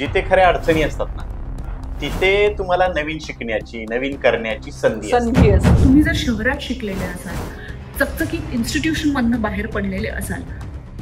जिथे खऱ्या अडचणी असतात ना, तिथे तुम्हाला नवीन शिकण्याची, नवीन करण्याची संधी असते. तुम्ही जर शहरात शिकलेले असाल, चकचकीत इन्स्टिट्यूशन मधनं बाहेर पडलेले असाल,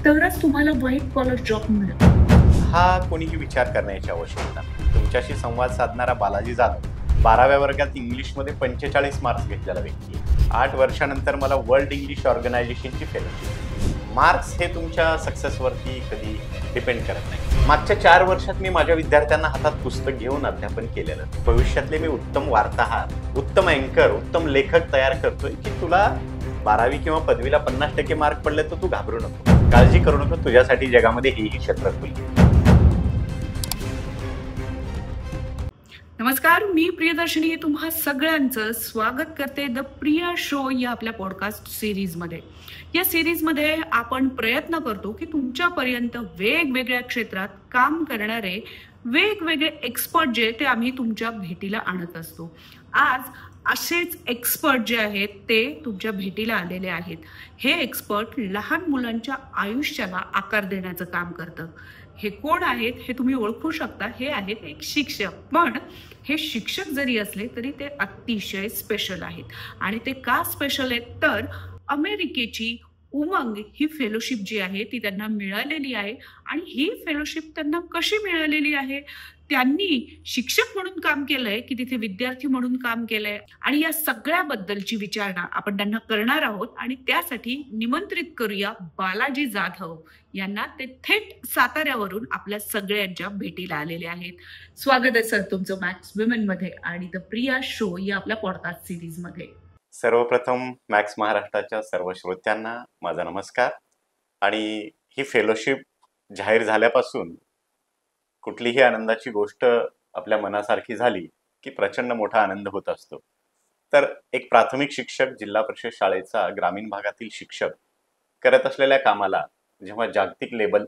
तरच तुम्हाला व्हाईट कॉलर जॉब मिळेल. हा कोणीही विचार करण्याची आवश्यकता नाही. तुमच्याशी संवाद साधणारा बालाजी जाधव 12व्या वर्गात इंग्लिशमध्ये 45 मार्क्स घेतलेला व्यक्ती आहे. 8 वर्षानंतर मला वर्ल्ड इंग्लिश ऑर्गनायझेशनची फेलोशिप. मार्क्स हे तुमच्या सक्सेसवरती कधी डिपेंड करत नाही. मागच्या 4 वर्षात मी माझ्या विद्यार्थ्यांना हातात पुस्तक घेऊन अध्यापन केलेलं. भविष्यातले मी उत्तम वार्ताहर, उत्तम अँकर, उत्तम लेखक तयार करतोय की तुला 12वी किंवा पदवीला 50% मार्क पडले तर तू घाबरू नको, काळजी करू नको, तुझ्यासाठी जगामध्ये हेही क्षेत्र खुले. नमस्कार, मी प्रियदर्शनी तुम्हा सगळ्यांचं स्वागत करते द प्रिया शो या आपल्या पॉडकास्ट सिरीजमध्ये. या सिरीजमध्ये आपण प्रयत्न करतो की तुमच्यापर्यंत वेगवेगळ्या क्षेत्रात काम करणारे वेगवेगळे एक्सपर्ट जे ते आम्ही तुमच्या भेटीला आणत असतो. आज असेच एक्सपर्ट जे आहेत ते तुमच्या भेटीला आलेले आहेत. हे एक्सपर्ट लहान मुलांच्या आयुष्याला आकार देण्याचं काम करतं. हे कोण आहेत हे तुम्ही ओळखू शकता. हे आहेत एक शिक्षक. पण हे शिक्षक जरी असले तरी ते अतिशय स्पेशल आहेत. आणि ते का स्पेशल आहेत तर अमेरिकेची उमंग ही फेलोशिप जी आहे ती त्यांना मिळालेली आहे. आणि ही फेलोशिप त्यांना कशी मिळालेली आहे, त्यांनी शिक्षक म्हणून काम केलंय की तिथे विद्यार्थी म्हणून काम केलंय, आणि या सगळ्याबद्दलची विचारणा आपण त्यांना करणार आहोत. आणि त्यासाठी निमंत्रित करूया बालाजी जाधव यांना. ते थेट साताऱ्यावरून आपल्या सगळ्यांच्या भेटीला आलेले आहेत. स्वागत आहे सर तुमचं मॅक्स विमेन मध्ये आणि द प्रिया शो या आपल्या पॉडकास्ट सिरीज मध्ये. सर्वप्रथम मॅक्स महाराष्ट्राच्या सर्व श्रोत्यांना माझा नमस्कार. आणि ही फेलोशिप जाहीर झाल्यापासून कुठलीही आनंदाची गोष्ट आपल्या मनासारखी झाली की प्रचंड मोठा आनंद होत असतो. तर एक प्राथमिक शिक्षक, जिल्हा परिषद शाळेचा ग्रामीण भागातील शिक्षक करत असलेल्या कामाला जेव्हा जागतिक लेबल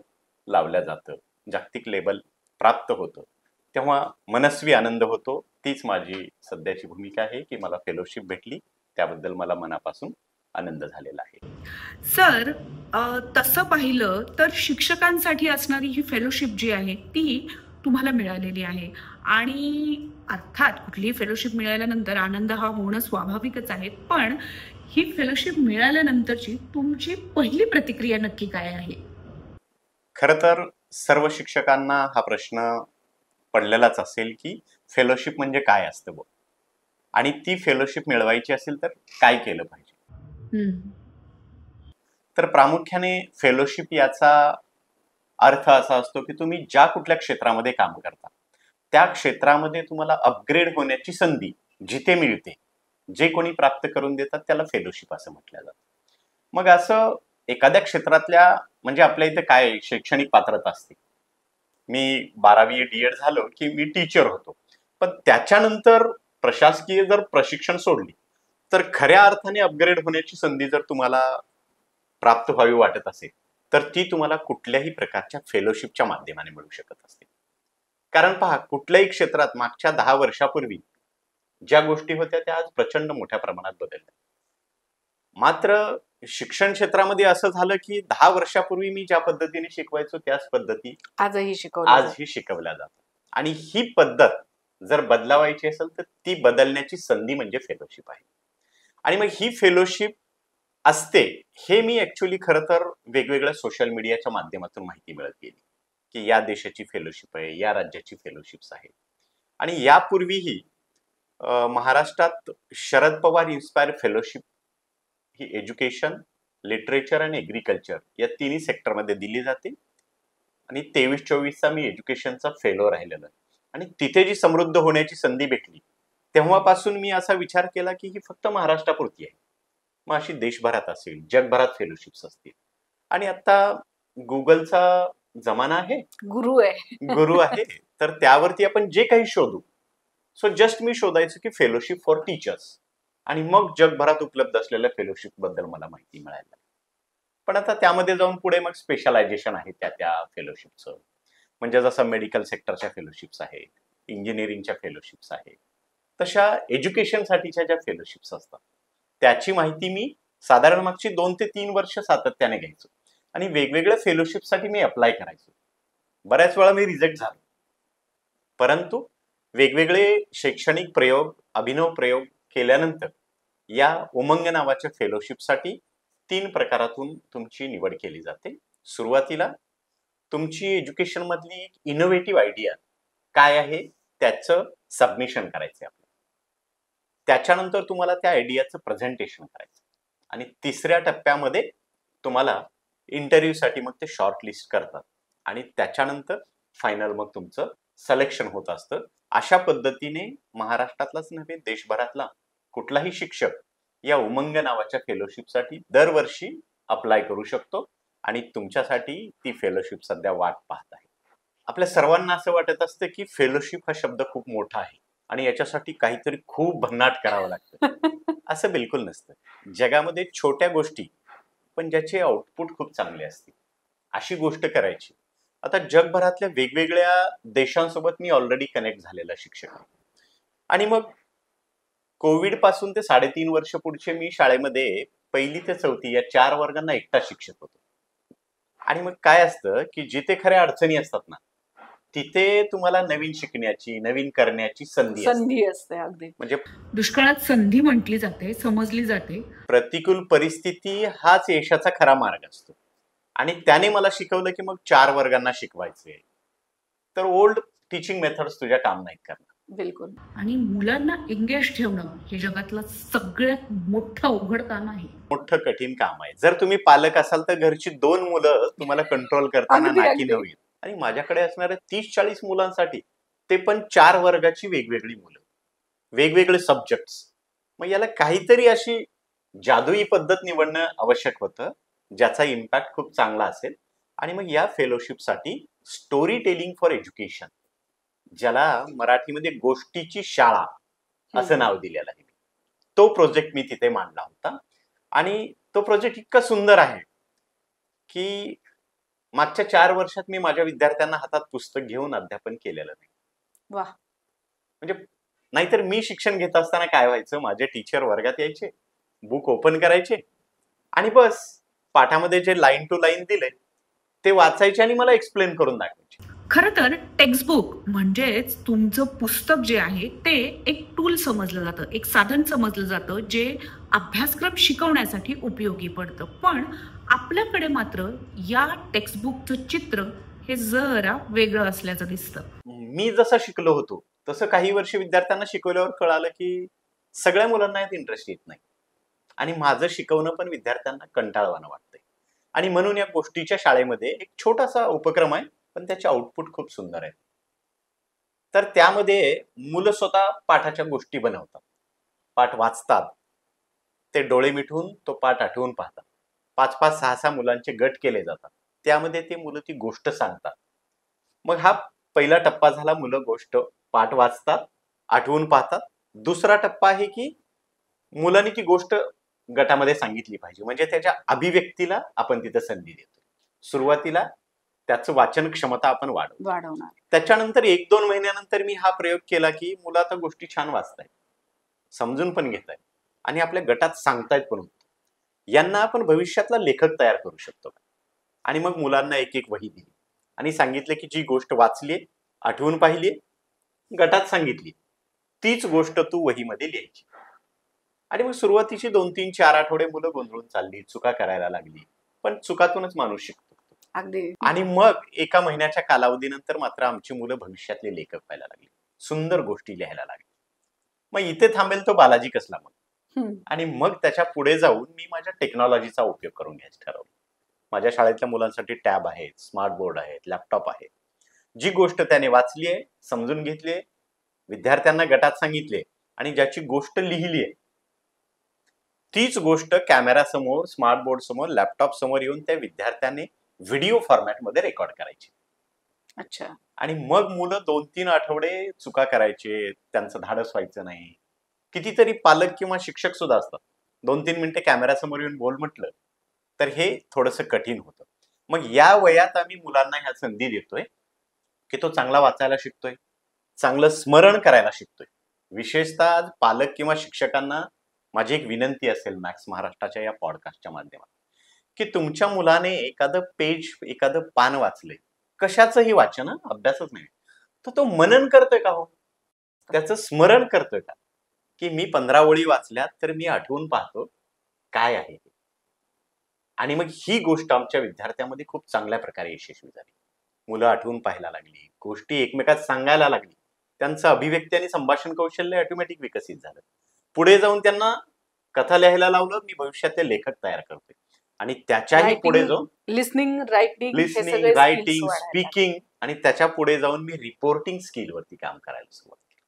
लावलं जातं, जागतिक लेबल प्राप्त होतं, तेव्हा मनस्वी आनंद होतो. तीच माझी सध्याची भूमिका आहे की मला फेलोशिप भेटली, त्याबद्दल मला मनापासून आनंद झालेला आहे. सर, तसं पाहिलं तर शिक्षकांसाठी असणारी ही फेलोशिप जी आहे ती तुम्हाला मिळालेली आहे. आणि अर्थात कुठलीही फेलोशिप मिळाल्यानंतर आनंद हा होणं स्वाभाविकच आहे. पण ही फेलोशिप मिळाल्यानंतरची तुमची पहिली प्रतिक्रिया नक्की काय आहे? खरं तर सर्व शिक्षकांना हा प्रश्न पडलेलाच असेल की फेलोशिप म्हणजे काय असतं बघ, आणि ती फेलोशिप मिळवायची असेल तर काय केलं पाहिजे. तर प्रामुख्याने फेलोशिप याचा अर्थ असा असतो की तुम्ही ज्या कुठल्या क्षेत्रामध्ये काम करता त्या क्षेत्रामध्ये तुम्हाला अपग्रेड होण्याची संधी जिथे मिळते, जे कोणी प्राप्त करून देतात त्याला फेलोशिप असं म्हटलं जातं. मग असं एखाद्या क्षेत्रातल्या, म्हणजे आपल्या इथे काय शैक्षणिक पात्रता असते, मी 12वी DED झालो की मी टीचर होतो. पण त्याच्यानंतर प्रशासकीय जर प्रशिक्षण सोडली तर खऱ्या अर्थाने अपग्रेड होण्याची संधी जर तुम्हाला प्राप्त व्हावी वाटत असेल तर ती तुम्हाला कुठल्याही प्रकारच्या फेलोशिपच्या माध्यमाने मिळू शकत असते. कारण पहा, कुठल्याही क्षेत्रात मागच्या 10 वर्षापूर्वी ज्या गोष्टी होत्या त्या आज प्रचंड मोठ्या प्रमाणात बदलल्या. मात्र शिक्षण क्षेत्रामध्ये असं झालं की 10 वर्षापूर्वी मी ज्या पद्धतीने शिकवायचो त्याच पद्धती आजही शिकवल्या जातात. आणि ही पद्धत जर बदलावायची असेल तर ती बदलण्याची संधी म्हणजे फेलोशिप आहे. आणि मग ही फेलोशिप असते हे मी ऍक्च्युअली खरं तर वेगवेगळ्या सोशल मीडियाच्या माध्यमातून माहिती मिळत गेली की या देशाची फेलोशिप आहे, या राज्याची फेलोशिप्स आहे. आणि यापूर्वीही महाराष्ट्रात शरद पवार इन्स्पायर फेलोशिप ही एज्युकेशन, लिटरेचर आणि एग्रीकल्चर या तिन्ही सेक्टरमध्ये दिली जाते. आणि 23-24चा मी एज्युकेशनचा फेलो राहिलेला आहे. आणि तिथे जी समृद्ध होण्याची संधी भेटली तेव्हापासून मी असा विचार केला की ही फक्त महाराष्ट्रापुरती आहे. मग अशी देशभरात असेल, जगभरात फेलोशिप्स असतील. आणि आता गुगलचा जमाना आहे, गुरु आहे, तर त्यावरती आपण जे काही शोधू, सो जस्ट मी शोधायचं की फेलोशिप फॉर टीचर्स, आणि मग जगभरात उपलब्ध असलेल्या फेलोशिप बद्दल मला माहिती मिळायला. पण आता त्यामध्ये जाऊन पुढे मग स्पेशलायझेशन आहे त्या फेलोशिपचं. म्हणजे जसं मेडिकल सेक्टरच्या फेलोशिप्स आहेत, इंजिनिअरिंगच्या फेलोशिप्स आहेत, तशा एज्युकेशनसाठीच्या ज्या फेलोशिप्स असतात त्याची माहिती मी साधारण मागची 2 ते 3 वर्ष सातत्याने घ्यायचो. आणि वेगवेगळ्या फेलोशिपसाठी मी अप्लाय करायचो. बऱ्याच वेळा मी रिजेक्ट झालो. परंतु वेगवेगळे शैक्षणिक प्रयोग, अभिनव प्रयोग केल्यानंतर या उमंग नावाच्या फेलोशिपसाठी 3 प्रकारातून तुमची निवड केली जाते. सुरुवातीला तुमची एज्युकेशन मधली एक इनोव्हेटिव्ह आयडिया काय आहे त्याचं सबमिशन करायचं आपलं. त्याच्यानंतर तुम्हाला त्या आयडियाचं प्रेझेंटेशन करायचं आणि तिसऱ्या टप्प्यामध्ये तुम्हाला इंटरव्ह्यूसाठी मग ते शॉर्ट लिस्ट करतात आणि त्याच्यानंतर फायनल मग तुमचं सिलेक्शन होत असतं. अशा पद्धतीने महाराष्ट्रातलाच नव्हे देशभरातला कुठलाही शिक्षक या उमंग नावाच्या फेलोशिपसाठी दरवर्षी अप्लाय करू शकतो आणि तुमच्यासाठी ती फेलोशिप सध्या वाट पाहत आहे. आपल्या सर्वांना असं वाटत असतं की फेलोशिप हा शब्द खूप मोठा आहे आणि याच्यासाठी काहीतरी खूप भन्नाट करावं लागतं. असं बिलकुल नसतं. जगामध्ये छोट्या गोष्टी पण ज्याचे आउटपुट खूप चांगले असते अशी गोष्ट करायची. आता जगभरातल्या वेगवेगळ्या देशांसोबत मी ऑलरेडी कनेक्ट झालेला शिक्षक आहे आणि मग कोविड पासून ते 3.5 वर्ष पुढचे मी शाळेमध्ये 1ली ते 4थी या 4 वर्गांना एकटा शिक्षक होतो. आणि मग काय असतं की जिथे खऱ्या अडचणी असतात ना तिथे तुम्हाला नवीन शिकण्याची, नवीन करण्याची संधी असते. अगदी म्हणजे दुष्काळात संधी म्हटली जाते, समजली जाते. प्रतिकूल परिस्थिती हाच यशाचा खरा मार्ग असतो आणि त्याने मला शिकवलं की मग 4 वर्गांना शिकवायचे तर ओल्ड टीचिंग मेथड्स तुझ्या काम नाहीत करणार. बिलकुल. आणि मुलांना एंगेज ठेवणं हे जगातलं सगळ्यात मोठं अवघड काम आहे, मोठं कठीण काम आहे. जर तुम्ही पालक असाल तर घरची 2 मुलं तुम्हाला कंट्रोल करताना अगदी, नाकी अगदी. नवीन आणि माझ्याकडे असणाऱ्या 30-40 मुलांसाठी ते पण 4 वर्गाची वेगवेगळी मुलं, वेगवेगळे सब्जेक्ट्स. मग याला काहीतरी अशी जादुई पद्धत निवडणं आवश्यक होतं ज्याचा इम्पॅक्ट खूप चांगला असेल आणि मग या फेलोशिपसाठी स्टोरी टेलिंग फॉर एज्युकेशन, ज्याला मराठीमध्ये गोष्टीची शाळा असं नाव दिलेलं आहे, तो प्रोजेक्ट मी तिथे मांडला होता आणि तो प्रोजेक्ट इतका सुंदर आहे की मागच्या 4 वर्षात मी माझ्या विद्यार्थ्यांना हातात पुस्तक घेऊन अध्यापन केलेलं नाही. वा. म्हणजे नाहीतर मी शिक्षण घेत असताना काय व्हायचं, माझे टीचर वर्गात यायचे, बुक ओपन करायचे आणि बस पाठामध्ये जे लाईन टू लाईन दिले ते वाचायचे आणि मला एक्सप्लेन करून दाखवायचे. खरं तर टेक्स्टबुक म्हणजेच तुमचं पुस्तक जे आहे ते एक टूल समजलं जातं, एक साधन समजलं जातं जे अभ्यासक्रम शिकवण्यासाठी उपयोगी पडतं. पण आपल्याकडे मात्र या टेक्स्टबुकचं चित्र हे जरा वेगळं असल्याचं दिसतं. मी जसं शिकलो होतो तसं काही वर्ष विद्यार्थ्यांना शिकवल्यावर कळालं की सगळ्या मुलांना यात इंटरेस्ट येत नाही आणि माझं शिकवणं पण विद्यार्थ्यांना कंटाळवाणं वाटतंय आणि म्हणून या गोष्टीच्या शाळेमध्ये एक छोटासा उपक्रम आहे पण त्याचे आउटपुट खूप सुंदर आहे. तर त्यामध्ये मुलं स्वतः पाठाच्या गोष्टी बनवतात, पाठ वाचतात, ते डोळे मिटून तो पाठ आठवून पाहतात. 5-5, 6-6 मुलांचे गट केले जातात, त्यामध्ये ते मुलं ती गोष्ट सांगतात. मग हा पहिला टप्पा झाला, मुलं गोष्ट पाठ वाचतात, आठवून पाहतात. दुसरा टप्पा आहे की मुलांनी ती गोष्ट गटामध्ये सांगितली पाहिजे, म्हणजे त्याच्या अभिव्यक्तीला आपण तिथे संधी देतो. सुरुवातीला त्याचं वाचन क्षमता आपण वाढवणार. त्याच्यानंतर 1-2 महिन्यानंतर मी हा प्रयोग केला की मुलं आता गोष्टी छान वाचतायत, समजून पण घेतायत आणि आपल्या गटात सांगतायत पण. यांना आपण भविष्यातला लेखक तयार करू शकतो. आणि मग मुलांना एक एक वही दिली आणि सांगितलं की जी गोष्ट वाचली, आठवून पाहिली, गटात सांगितली, तीच गोष्ट तू वहीमध्ये लिहायची. आणि मग सुरुवातीची 2-3-4 आठवडे मुलं गोंधळून चालली, चुका करायला लागली, पण चुकातूनच माणूस शिकतो. अगदी. आणि मग 1 महिन्याच्या कालावधीनंतर मात्र आमची मुलं भविष्यातले लेखक व्हायला लागली, सुंदर गोष्टी लिहायला लागली. मग इथे थांबेल तो बालाजी कसला मग. आणि मग त्याच्या पुढे जाऊन मी माझ्या टेक्नॉलॉजीचा उपयोग करून घ्यायचं ठरवलं. माझ्या शाळेतल्या मुलांसाठी टॅब आहेत, स्मार्ट बोर्ड आहेत, लॅपटॉप आहे. जी गोष्ट त्याने वाचली आहे, समजून घेतली आहे, विद्यार्थ्यांना गटात सांगितले आणि ज्याची गोष्ट लिहिली आहे तीच गोष्ट कॅमेरा समोर, स्मार्ट बोर्ड समोर, लॅपटॉप समोर येऊन त्या विद्यार्थ्याने व्हिडिओ फॉर्मॅटमध्ये रेकॉर्ड करायची. अच्छा. आणि मग मुलं 2-3 आठवडे चुका करायचे, त्यांचं धाडस व्हायचं नाही. कितीतरी पालक किंवा शिक्षक सुद्धा असतात, 2-3 मिनिटे कॅमेरा समोर येऊन बोल म्हटलं तर हे थोडंसं कठीण होतं. मग या वयात आम्ही मुलांना ह्या संधी देतोय की तो चांगला वाचायला शिकतोय, चांगलं स्मरण करायला शिकतोय. विशेषतः आज पालक किंवा शिक्षकांना माझी एक विनंती असेल मॅक्स महाराष्ट्राच्या या पॉडकास्टच्या माध्यमातून की तुमच्या मुलाने एखादं पेज, एखादं पान वाचलंय, कशाचंही वाचन, अभ्यासच नाही, तर तो मनन करतोय का हो, त्याचं स्मरण करतोय का, की मी 15 ओळी वाचल्यात तर मी आठवून पाहतो काय आहे ते. आणि मग ही गोष्ट आमच्या विद्यार्थ्यांमध्ये खूप चांगल्या प्रकारे यशस्वी झाली. मुलं आठवून पाहायला लागली, गोष्टी एकमेकात सांगायला लागली, त्यांचं अभिव्यक्ती आणि संभाषण कौशल्य ऑटोमॅटिक विकसित झालं. पुढे जाऊन त्यांना कथा लिहायला लावलं, मी भविष्यातले लेखक तयार करतोय. आणि त्याच्याही पुढे जाऊन लिसनिंग, रायटिंग हे लिसनिंग, सगळे रायटिंग, स्किल्स वाढायला. स्पीकिंग, आणि त्याच्या पुढे जाऊन मी रिपोर्टिंग स्किलवरती काम करायला सुरुवात केली.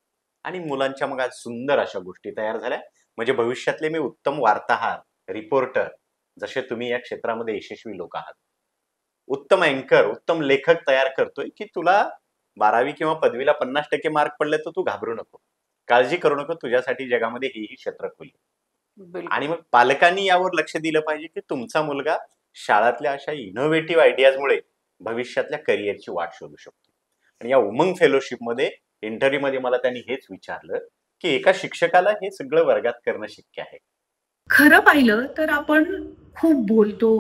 आणि मुलांच्या मग आज सुंदर अशा गोष्टी तयार झाल्या. म्हणजे भविष्यातले मी उत्तम वार्ताहर, रिपोर्टर, जसे तुम्ही या क्षेत्रामध्ये यशस्वी लोक आहात, उत्तम अँकर, उत्तम लेखक तयार करतोय, की तुला 12वी किंवा पदवीला 50% मार्क पडले तर तू घाबरू नको, काळजी करू नको, तुझ्यासाठी जगामध्ये ही क्षेत्र खुली. बिलकुल. आणि मग पालकांनी यावर लक्ष दिलं पाहिजे, की तुमचा मुलगा शाळातल्या अशा इनोव्हेटिव्ह आयडियाजमुळे भविष्यातल्या करिअरची वाट शोधू शकतो. आणि या उमंग फेलोशिपमध्ये इंटरव्ह्यूमध्ये मला त्यांनी हेच विचारलं, की एका शिक्षकाला हे सगळं वर्गात करणं शक्य आहे. खरं पाहिलं तर आपण खूप बोलतो,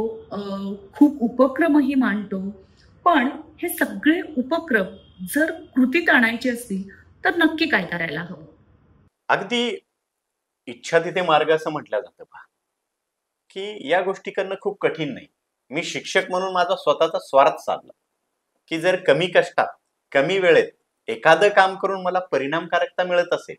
खूप उपक्रमही मांडतो, पण हे सगळे उपक्रम जर कृतीत आणायचे असतील तर नक्की काय करायला हवं? अगदी इच्छा तिथे मार्ग असं म्हटलं जातं पहा, की या गोष्टी करणं खूप कठीण नाही. मी शिक्षक म्हणून माझा स्वतःचा स्वार्थ साधला, की जर कमी कष्टात, कमी वेळेत एखादं काम करून मला परिणामकारकता मिळत असेल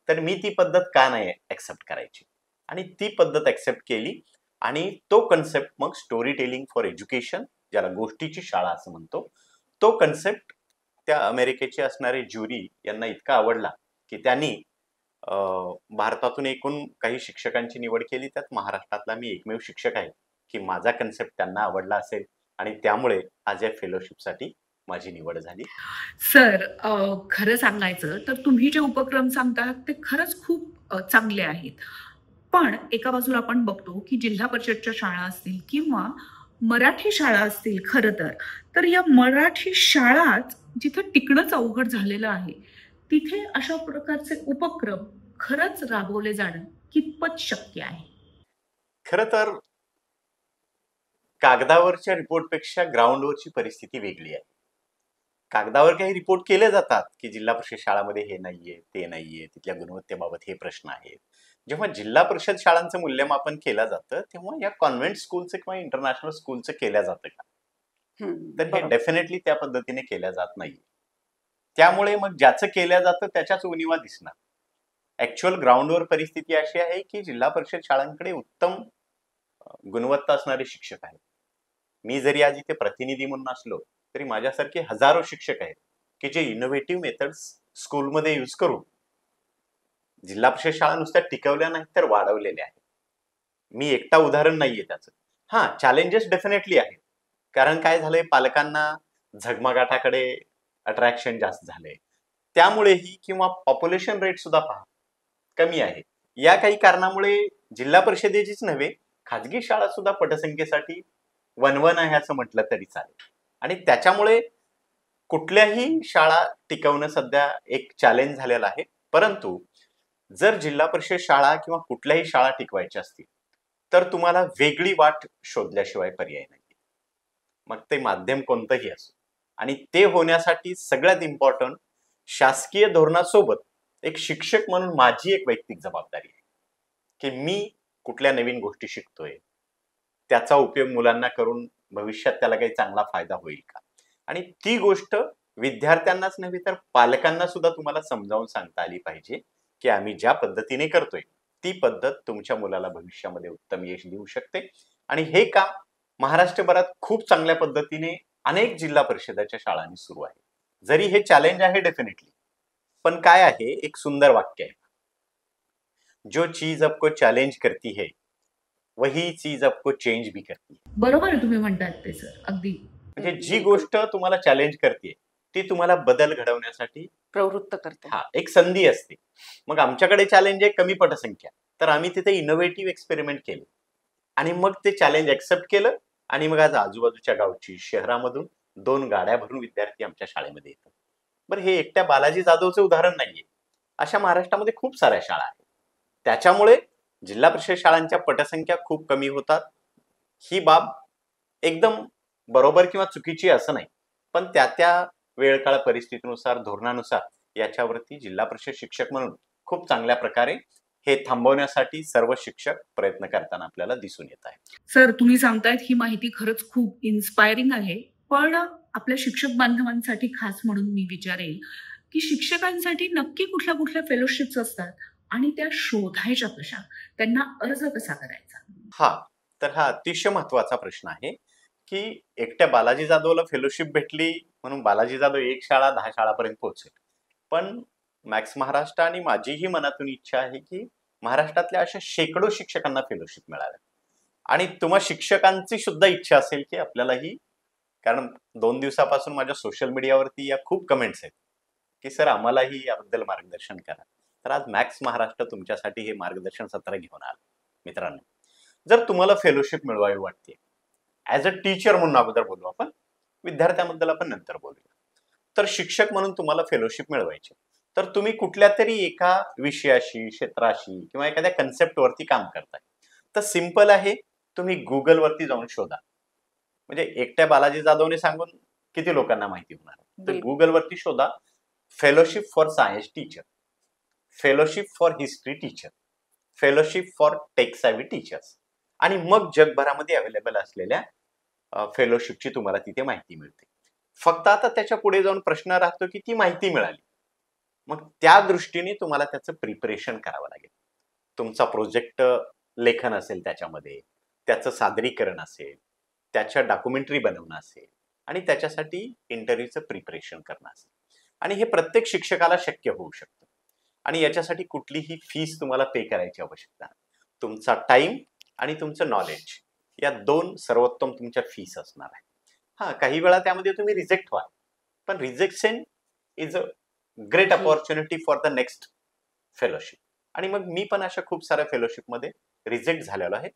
तर मी ती पद्धत का नाही ऍक्सेप्ट करायची. आणि ती पद्धत ऍक्सेप्ट केली. आणि तो कन्सेप्ट मग स्टोरी टेलिंग फॉर एज्युकेशन, ज्याला गोष्टीची शाळा असं म्हणतो, तो कन्सेप्ट त्या अमेरिकेचे असणारे ज्युरी यांना इतका आवडला, की त्यांनी भारतातून एकूण काही शिक्षकांची निवड केली. त्यात महाराष्ट्रातला मी एकमेव शिक्षक आहे, की माझा कन्सेप्ट त्यांना आवडला असेल आणि त्यामुळे आज या फेलोशिपसाठी माझी निवड झाली. सर, खरं सांगायचं तर तुम्ही जे उपक्रम सांगता ते खरंच खूप चांगले आहेत. पण एका बाजूला आपण बघतो की जिल्हा परिषदच्या शाळा असतील किंवा मराठी शाळा असतील, खरं तर या मराठी शाळाच जिथे टिकणंच अवघड झालेलं आहे, तिथे अशा प्रकारचे उपक्रम खरंच राबवले जाणं कितपत शक्य आहे? खरं तर कागदावरच्या रिपोर्टपेक्षा ग्राउंडवरची परिस्थिती वेगळी आहे. कागदावर काही रिपोर्ट केले जातात, की जिल्हा परिषद शाळामध्ये हे नाहीये, ते नाहीये, तिथल्या गुणवत्तेबाबत हे प्रश्न आहेत. जेव्हा जिल्हा परिषद शाळांचं मूल्यमापन केलं जातं तेव्हा या कॉन्व्हेंट स्कूलचं किंवा इंटरनॅशनल स्कूलचं केलं जातं का, तर हे बरोबर. डेफिनेटली त्या पद्धतीने केल्या जात नाही. त्यामुळे मग ज्याचं केल्या जातं त्याच्याच उणिवा दिसणार. ऍक्च्युअल ग्राउंडवर परिस्थिती अशी आहे, की जिल्हा परिषद शाळांकडे उत्तम गुणवत्ता असणारे शिक्षक आहेत. मी जरी आज इथे प्रतिनिधी म्हणून असलो तरी माझ्यासारखे हजारो शिक्षक आहेत, की जे इनोव्हेटिव्ह मेथड्स स्कूलमध्ये यूज करून जिल्हा परिषद शाळा नुसत्या टिकवल्या नाहीत तर वाढवलेल्या आहेत. मी एकटा उदाहरण नाहीये त्याचं. हा, चॅलेंजेस डेफिनेटली आहेत. कारण काय झालंय, पालकांना झगमगाटाकडे अट्रॅक्शन जास्त झालंय. त्यामुळेही, किंवा पॉप्युलेशन रेट सुद्धा पहा कमी आहे. या काही कारणामुळे जिल्हा परिषदेचीच नव्हे, खाजगी शाळा सुद्धा पटसंख्येसाठी वनवन आहे असं म्हटलं तरी चालेल. आणि त्याच्यामुळे कुठल्याही शाळा टिकवणं सध्या एक चॅलेंज झालेलं आहे. परंतु जर जिल्हा परिषद शाळा किंवा कुठल्याही शाळा टिकवायच्या असतील तर तुम्हाला वेगळी वाट शोधल्याशिवाय पर्याय नाही. मग ते माध्यम कोणतंही असो. आणि ते होण्यासाठी सगळ्यात इम्पॉर्टंट, शासकीय धोरणासोबत एक शिक्षक म्हणून माझी एक वैयक्तिक जबाबदारी आहे, की मी कुठल्या नवीन गोष्टी शिकतोय, त्याचा उपयोग मुलांना करून भविष्यात त्याला काही चांगला फायदा होईल का. आणि ती गोष्ट विद्यार्थ्यांनाच नव्हे तर पालकांना सुद्धा तुम्हाला समजावून सांगता आली पाहिजे, की आम्ही ज्या पद्धतीने करतोय ती पद्धत तुमच्या मुलाला भविष्यामध्ये उत्तम यश देऊ शकते. आणि हे काम महाराष्ट्रभरात खूप चांगल्या पद्धतीने अनेक जिल्हा परिषदेच्या शाळांनी सुरू आहे. जरी हे चॅलेंज आहे डेफिनेटली, पण काय आहे, एक सुंदर वाक्य आहे, जो चीज आपको चॅलेंज करती है वही चीज आपको चेंज भी करती है. बरोबर आहे तुम्ही म्हणतात ते सर, अगदी. म्हणजे जी गोष्ट तुम्हाला चॅलेंज करते ती तुम्हाला बदल घडवण्यासाठी प्रवृत्त करते. एक संधी असते. मग आमच्याकडे चॅलेंज आहे कमी पटसंख्या, तर आम्ही तिथे इनोव्हेटिव्ह एक्सपेरिमेंट केले आणि मग ते चॅलेंज ऍक्सेप्ट केलं. आणि मग आज आजूबाजूच्या गावची, शहरामधून 2 गाड्या भरून विद्यार्थी आमच्या शाळेमध्ये येतात. बरं, हे एकट्या बालाजी जाधवचं उदाहरण नाहीये. अशा महाराष्ट्रामध्ये खूप साऱ्या शाळा आहेत. त्याच्यामुळे जिल्हा परिषद शाळांच्या पटसंख्या खूप कमी होतात. ही बाब एकदम बरोबर किंवा चुकीची असं नाही, पण त्या वेळकाळ परिस्थितीनुसार, धोरणानुसार याच्यावरती जिल्हा परिषद शिक्षक म्हणून खूप चांगल्या प्रकारे हे थांबवण्यासाठी सर्व शिक्षक प्रयत्न करताना आपल्याला दिसून येत आहे. सर, तुम्ही सांगतायत ही माहिती खरंच खूप इन्स्पायरिंग आहे. पण आपल्या शिक्षक बांधवांसाठी खास म्हणून मी विचारेल की शिक्षकांसाठी नक्की कुठल्या कुठल्या फेलोशिप्स असतात आणि त्या शोधायच्या कशा, त्यांना अर्ज कसा करायचा? तर हा अतिशय महत्वाचा प्रश्न आहे की एकट्या बालाजी जाधवला फेलोशिप भेटली म्हणून बालाजी जाधव 1 शाळा 10 शाळापर्यंत पोहोचेल. पण मॅक्स महाराष्ट्र आणि माझीही मनातून इच्छा आहे की महाराष्ट्रातल्या अशा शेकडो शिक्षकांना फेलोशिप मिळाव्या. आणि तुम्हा शिक्षकांची सुद्धा इच्छा असेल की आपल्यालाही, कारण 2 दिवसापासून माझ्या सोशल मीडियावरती या खूप कमेंट्स आहेत की सर आम्हालाही याबद्दल मार्गदर्शन करा. तर आज मॅक्स महाराष्ट्र तुमच्यासाठी हे मार्गदर्शन सत्र घेऊन आलं. मित्रांनो, जर तुम्हाला फेलोशिप मिळवावी वाटते, ॲज अ टीचर म्हणून अगोदर बोलू आपण, विद्यार्थ्यांबद्दल आपण नंतर बोलूया. तर शिक्षक म्हणून तुम्हाला फेलोशिप मिळवायचे, तर तुम्ही कुठल्या तरी एका विषयाशी, क्षेत्राशी किंवा एखाद्या कन्सेप्टवरती काम करताय. तर सिंपल आहे, तुम्ही गुगलवरती जाऊन शोधा. म्हणजे एकट्या बालाजी जाधवने सांगून किती लोकांना माहिती होणार. तर बिलकुल. गुगलवरती शोधा fellowship for science teacher, fellowship for history teacher, fellowship for tech savvy teachers, आणि मग जगभरामध्ये अवेलेबल असलेल्या फेलोशिपची तुम्हाला तिथे माहिती मिळते. फक्त आता त्याच्या पुढे जाऊन प्रश्न राहतो की ती माहिती मिळाली, मग त्या दृष्टीने तुम्हाला त्याचं प्रिपरेशन करावं लागेल. तुमचा प्रोजेक्ट लेखन असेल, त्याच्यामध्ये त्याचं सादरीकरण असेल, त्याच्या डॉक्युमेंटरी बनवणं असेल आणि त्याच्यासाठी इंटरव्ह्यूचं प्रिपरेशन करणं असेल. आणि हे प्रत्येक शिक्षकाला शक्य होऊ शकतं. आणि याच्यासाठी कुठलीही फीस तुम्हाला पे करायची आवश्यकता नाही. तुमचा टाइम आणि तुमचं नॉलेज या 2 सर्वोत्तम तुमच्या फीस असणार आहे. काही वेळा त्यामध्ये तुम्ही रिजेक्ट व्हाल, पण rejection is a great opportunity for the next fellowship. आणि मग मी पण अशा खूप साऱ्या फेलोशिपमध्ये रिजेक्ट झालेलो आहे.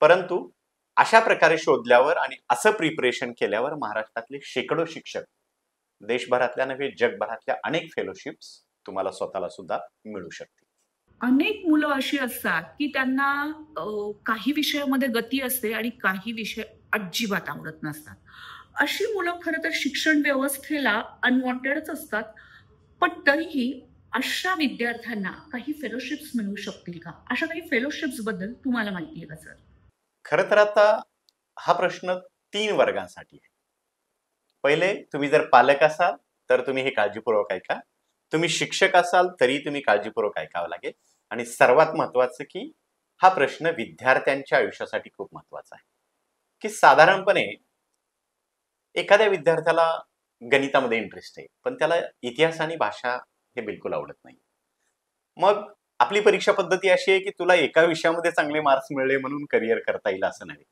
परंतु अशा प्रकारे शोधल्यावर आणि असं प्रिपरेशन केल्यावर महाराष्ट्रातले शेकडो शिक्षक, देशभरातल्या नव्हे जगभरातल्या अनेक फेलोशिप्स तुम्हाला स्वतःला सुद्धा मिळू शकते. अनेक मुलं अशी असतात की त्यांना काही विषयामध्ये गती असते आणि काही विषय अजिबात आवडत नसतात. अशी मुलं खरं तर शिक्षण व्यवस्थेला अनवॉन्टेडच असतात. पण तरीही अशा विद्यार्थ्यांना काही फेलोशिप्स मिळू शकतील का? अशा काही फेलोशिप्स बद्दल तुम्हाला माहिती आहे का सर? खरं तर आता हा प्रश्न 3 वर्गांसाठी आहे. पहिले, तुम्ही जर पालक असाल तर तुम्ही हे काळजीपूर्वक ऐका. तुम्ही शिक्षक असाल तरी तुम्ही काळजीपूर्वक ऐकावं लागेल. आणि सर्वात महत्वाचं की हा प्रश्न विद्यार्थ्यांच्या आयुष्यासाठी खूप महत्वाचा आहे. की साधारणपणे एखाद्या विद्यार्थ्याला गणितामध्ये इंटरेस्ट आहे, पण त्याला इतिहास आणि भाषा हे बिलकुल आवडत नाही. मग आपली परीक्षा पद्धती अशी आहे की तुला एका विषयामध्ये चांगले मार्क्स मिळले म्हणून करिअर करता येईल असं नाही.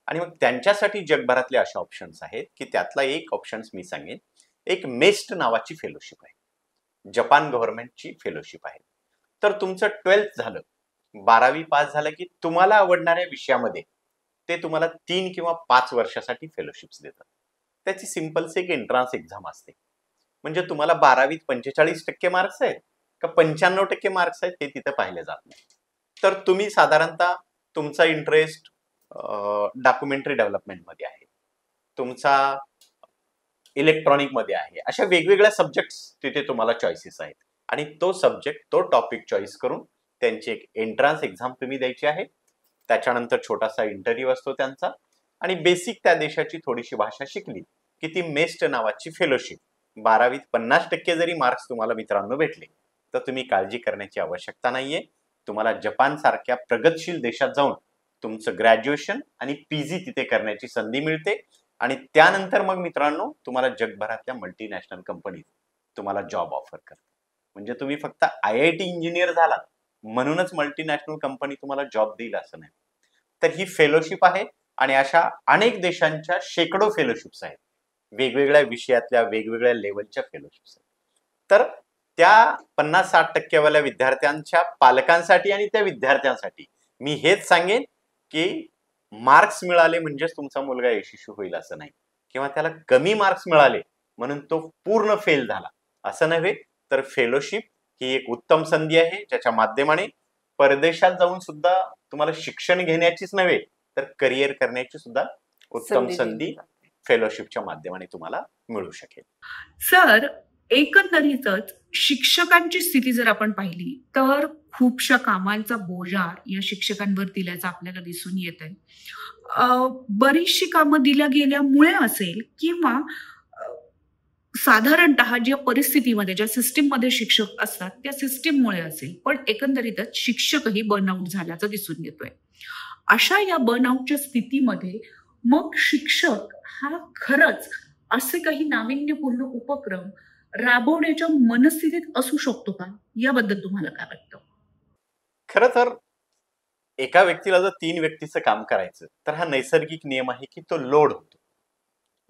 आणि मग त्यांच्यासाठी जगभरातले असे ऑप्शन्स आहेत की त्यातला एक ऑप्शन्स मी सांगेन. एक मेस्ट नावाची फेलोशिप आहे, जपान गव्हर्नमेंटची फेलोशिप आहे. तर तुमचं 12th झालं, 12वी पास झालं की तुम्हाला आवडणाऱ्या विषयामध्ये ते तुम्हाला 3 किंवा 5 वर्षासाठी फेलोशिप्स देतात. त्याची सिंपलची एक एंट्रन्स एक्झाम असते. म्हणजे तुम्हाला 12वीत 45% मार्क्स आहेत का 95% मार्क्स आहेत हे तिथे पाहिले जात नाही. तर तुम्ही साधारणतः तुमचा इंटरेस्ट डॉक्युमेंटरी डेव्हलपमेंटमध्ये आहे, तुमचा इलेक्ट्रॉनिकमध्ये आहे, अशा वेगवेगळ्या सब्जेक्ट्स तिथे तुम्हाला चॉईसेस आहेत. आणि तो सब्जेक्ट, तो टॉपिक चॉईस करून त्यांची एक एंट्रन्स एक्झाम तुम्ही द्यायची आहे. त्याच्यानंतर छोटासा इंटरव्ह्यू असतो त्यांचा. आणि बेसिक त्या देशाची थोडीशी भाषा शिकली की ती मेस्ट नावाची फेलोशिप, 12वीत 50% जरी मार्क्स तुम्हाला मित्रांनो भेटले तर तुम्ही काळजी करण्याची आवश्यकता नाहीये. तुम्हाला जपान सारख्या प्रगतशील देशात जाऊन तुमचं ग्रॅज्युएशन आणि पीजी तिथे करण्याची संधी मिळते. आणि त्यानंतर मग मित्रांनो तुम्हाला जगभरातल्या मल्टीनॅशनल कंपनीज तुम्हाला जॉब ऑफर करतात. म्हणजे तुम्ही फक्त IIT इंजिनियर झालात म्हणूनच मल्टीनॅशनल कंपनी तुम्हाला जॉब देईल असं नाही. तर ही फेलोशिप आहे आणि अशा अनेक देशांच्या शेकडो फेलोशिप्स आहेत, वेगवेगळ्या विषयातल्या वेगवेगळ्या लेवलच्या फेलोशिप्स आहेत. तर त्या 50-60% वाल्या विद्यार्थ्यांच्या पालकांसाठी आणि त्या विद्यार्थ्यांसाठी मी हेच सांगेन की मार्क्स मिळाले म्हणजेच तुमचा मुलगा यशस्वी होईल असं नाही, किंवा त्याला कमी मार्क्स मिळाले म्हणून तो पूर्ण फेल झाला असं नव्हे. तर फेलोशिप ही एक उत्तम संधी आहे, ज्याच्या माध्यमाने परदेशात जाऊन सुद्धा तुम्हाला शिक्षण घेण्याचीच नव्हे तर करिअर करण्याची सुद्धा उत्तम संधी फेलोशिपच्या माध्यमाने तुम्हाला मिळू शकेल. सर, एकंदरीतच शिक्षकांची स्थिती जर आपण पाहिली तर खूपशा कामांचा बोजा या शिक्षकांवर दिल्याचं आपल्याला दिसून येत आहे. बरीचशी कामं दिल्या गेल्यामुळे असेल किंवा साधारणतः ज्या परिस्थितीमध्ये ज्या सिस्टीममध्ये शिक्षक असतात त्या सिस्टीममुळे असेल, पण एकंदरीतच शिक्षकही बर्नआउट झाल्याचं दिसून येतोय. अशा या बर्नआउटच्या स्थितीमध्ये मग शिक्षक हा खरंच असे काही नाविन्यपूर्ण उपक्रम राबवण्याच्या मनस्थितीत असू शकतो का? याबद्दल तुम्हाला काय वाटतं? खरं तर एका व्यक्तीला जर 3 व्यक्तीचं काम करायचं तर हा नैसर्गिक नियम आहे की तो लोड होतो,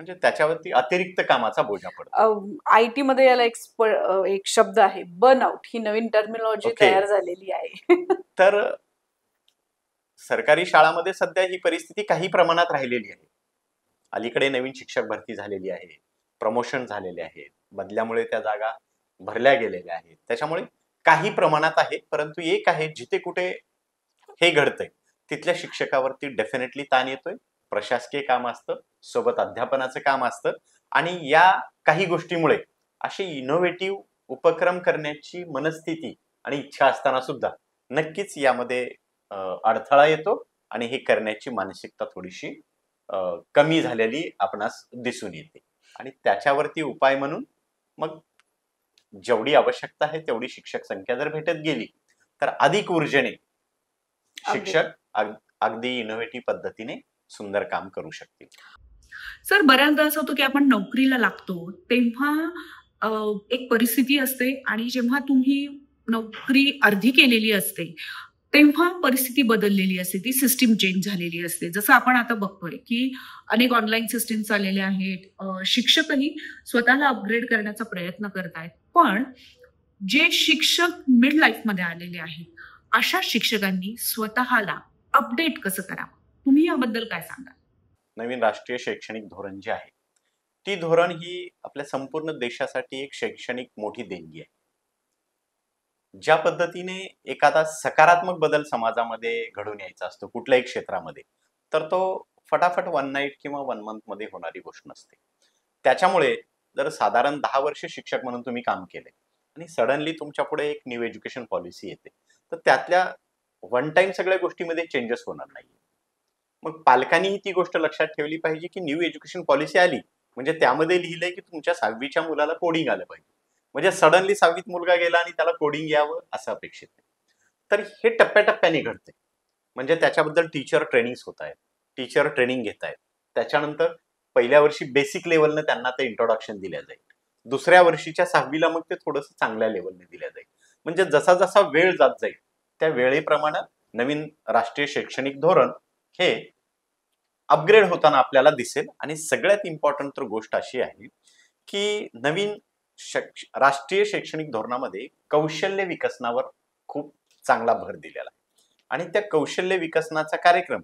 म्हणजे त्याच्यावरती अतिरिक्त कामाचा बोजा पडतो. IT मध्ये याला एक शब्द आहे, बर्नआउट. ही नवीन टर्मिनॉलॉजी Okay. तयार झालेली आहे. तर सरकारी शाळांमध्ये सध्या ही परिस्थिती काही प्रमाणात राहिलेली आहे. अलीकडे नवीन शिक्षक भरती झालेली आहे, प्रमोशन झालेले आहेत, बदल्यामुळे त्या जागा भरल्या गेलेल्या आहेत. त्याच्यामुळे काही प्रमाणात आहे, परंतु एक आहे जिथे कुठे हे घडतंय तिथल्या शिक्षकावरती डेफिनेटली ताण येतोय. प्रशासकीय काम असतं, सोबत अध्यापनाचं काम असतं, आणि या काही गोष्टीमुळे असे इनोव्हेटिव्ह उपक्रम करण्याची मनस्थिती आणि इच्छा असताना सुद्धा नक्कीच यामध्ये अडथळा येतो आणि हे करण्याची मानसिकता थोडीशी कमी झालेली आपणास दिसून येते. आणि त्याच्यावरती उपाय म्हणून मग जेवढी आवश्यकता आहे तेवढी शिक्षक संख्या जर भेटत गेली तर अधिक ऊर्जेने शिक्षक अगदी इनोव्हेटिव्ह पद्धतीने सुंदर काम करू शकतील. सर, बऱ्याचदा असं होतं की आपण नोकरीला लागतो तेव्हा एक परिस्थिती असते आणि जेव्हा तुम्ही नोकरी अर्धी केलेली असते तेव्हा परिस्थिती बदललेली असते, ती सिस्टीम चेंज झालेली असते. जसं आपण आता बघतोय की अनेक ऑनलाईन सिस्टीम्स आलेल्या आहेत, शिक्षकही स्वतःला अपग्रेड करण्याचा प्रयत्न करतायत. पण जे शिक्षक मिड लाईफ मध्ये आलेले आहेत अशा शिक्षकांनी स्वतःला अपडेट कसं करावं? तुम्ही याबद्दल काय सांगाल? नवीन राष्ट्रीय शैक्षणिक धोरण जे आहे, ती धोरण ही आपल्या संपूर्ण देशासाठी एक शैक्षणिक मोठी देणगी आहे. ज्या पद्धतीने एखादा सकारात्मक बदल समाजामध्ये घडून यायचा असतो कुठल्याही क्षेत्रामध्ये, तर तो फटाफट 1 नाईट किंवा 1 मंथ मध्ये होणारी गोष्ट नसते. त्याच्यामुळे जर साधारण 10 वर्ष शिक्षक म्हणून तुम्ही काम केले आणि सडनली तुमच्या पुढे एक न्यू एज्युकेशन पॉलिसी येते, तर त्यातल्या वन टाइम सगळ्या गोष्टीमध्ये चेंजेस होणार नाही. मग पालकांनीही ती गोष्ट लक्षात ठेवली पाहिजे की न्यू एज्युकेशन पॉलिसी आली म्हणजे त्यामध्ये लिहिलंय की तुमच्या 6वीच्या मुलाला कोडिंग आलं पाहिजे, म्हणजे सडनली 6वीत मुलगा गेला आणि त्याला कोडिंग यावं असं अपेक्षित नाही. तर हे टप्प्याटप्प्याने घडते. म्हणजे त्याच्याबद्दल टीचर ट्रेनिंग्स होत आहेत, टीचर ट्रेनिंग घेत आहेत. त्याच्यानंतर पहिल्या वर्षी बेसिक लेवलनं त्यांना ते इंट्रोडक्शन दिल्या जाईल, दुसऱ्या वर्षीच्या 6वीला मग ते थोडंसं चांगल्या लेवलने दिल्या जाईल. म्हणजे जसा जसा वेळ जात जाईल त्या वेळेप्रमाणे नवीन राष्ट्रीय शैक्षणिक धोरण हे अपग्रेड होताना आपल्याला दिसेल. आणि सगळ्यात इम्पॉर्टंट तर गोष्ट अशी आहे की नवीन राष्ट्रीय शैक्षणिक धोरणामध्ये कौशल्य विकसनावर खूप चांगला भर दिलेला आहे. आणि त्या कौशल्य विकसनाचा कार्यक्रम